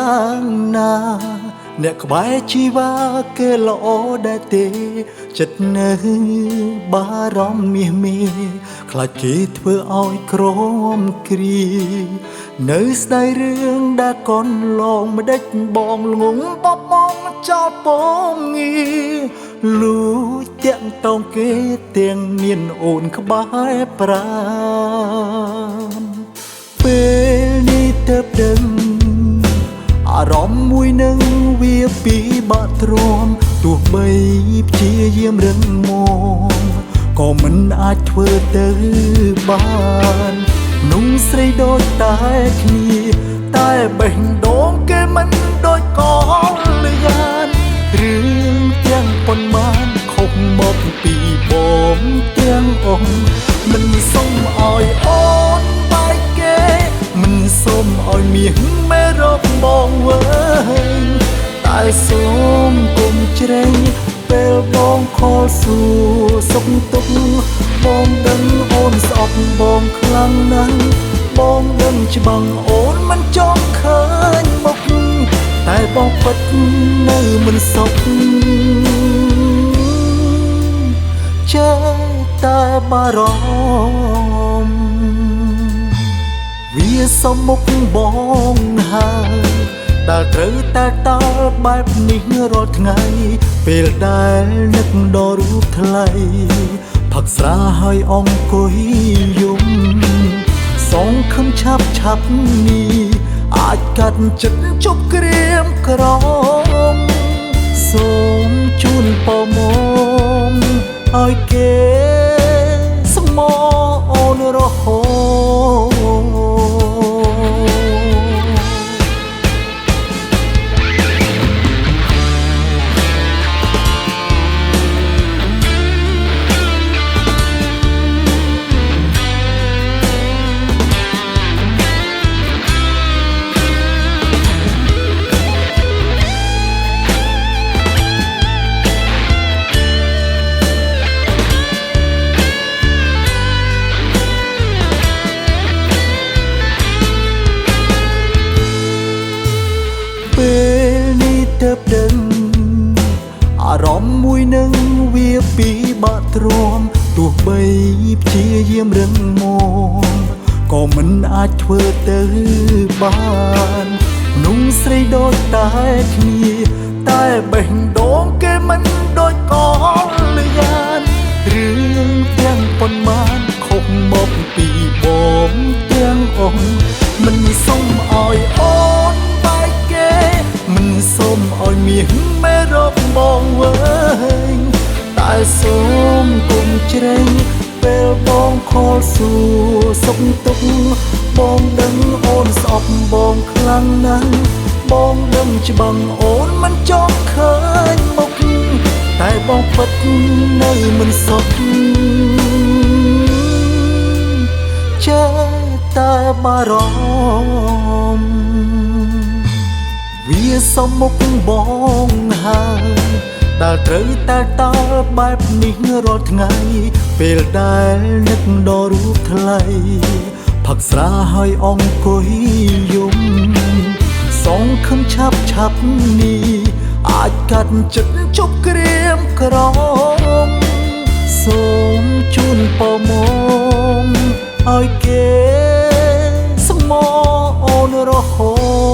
យ៉ាងណាអ្នកក្បែរជីវ៉ាគេល្អដែរទេចិត្តនៅបារម្ភមាសមេខ្លាចគេធ្វើឲ្យក្រមគ្រីនៅស្ដាយរឿងដែលកូនឡងម្ដេចបងល្ងងបបងចោលពងងារលួចទាំងតោងគេទាំងមានអូនក្បែរប្រាណពេលនេះទៅដឹងអារម្មណ៍មួយនឹងវាពីបាក់ទ្រាំទោះបីព្យាយាមរឹងមាំក៏មិនអាចធ្វើទៅបានนุ่งស្រីដូចតែគ្នាតែបេះដូងគេមិនដូចកងលឿនរឿងទាំងប៉ុន្មានខុសមកពីបងទាំងអង្គមិនសុំឲ្យអូនបែកគេមិនសុំឲ្យមាសមេរកបងវិញតែសូមគុំជ្រែងពេលបងខលសួរសុខទុក្ខបងដឹងអូនស្អប់បងខ្លាំងណាស់បងដឹងច្បាំងអូនមិនចង់ឃើញមុខតែបងពិតនៅមិនសុខចេះតែបារម្ភវាសុំមុខបងហើយដែលត្រូវតែតើបែបនេះរាល់ថ្ងៃពេលដែលនឹកដល់រូបថ្លៃផឹកស្រាហើយអង្គុយយំសងខំឆាប់នេះអាចកាត់ចិត្តជប់ក្រៀមក្រមសូមជូនពរមកឲ្យគេស្មោអូនរហូតពេលនេះទៅដឹងអារម្មណ៍មួយនឹងវាពីបាក់ទ្រាំទោះបីព្យាយាមរឹងមាំក៏មិនអាចធ្វើទៅបានนุ่งស្រីដូចតែគ្នាតែបេះដូងគេមិនដូចកងលឿនរឿងទាំងប៉ុន្មានខុសមកពីបងទាំងអង្គមិនសុំឲ្យអូនបែកគេមិនសុំឲ្យមាសមេរកបងវិញតែសូមគុំជ្រែងពេលបងខលសួរសុខទុក្ខបងដឹងអូនស្អប់បងខ្លាំងណាស់បងដឹងច្បាំងអូនមិនចង់ឃើញមុខតែបងពិតនៅមិនសុខចេះតែបារម្ភវាសុំមុខបងហើយដែលត្រូវតែតើបែបនេះរាល់ថ្ងៃពេលដែលនឹកដល់រូបថ្លៃផឹកស្រាហើយអង្គុយយំសងខំឆាប់នេះអាចកាត់ចិត្តជប់ក្រៀមក្រមសូមជូនពរមកឲ្យគេស្មោអូនរហូត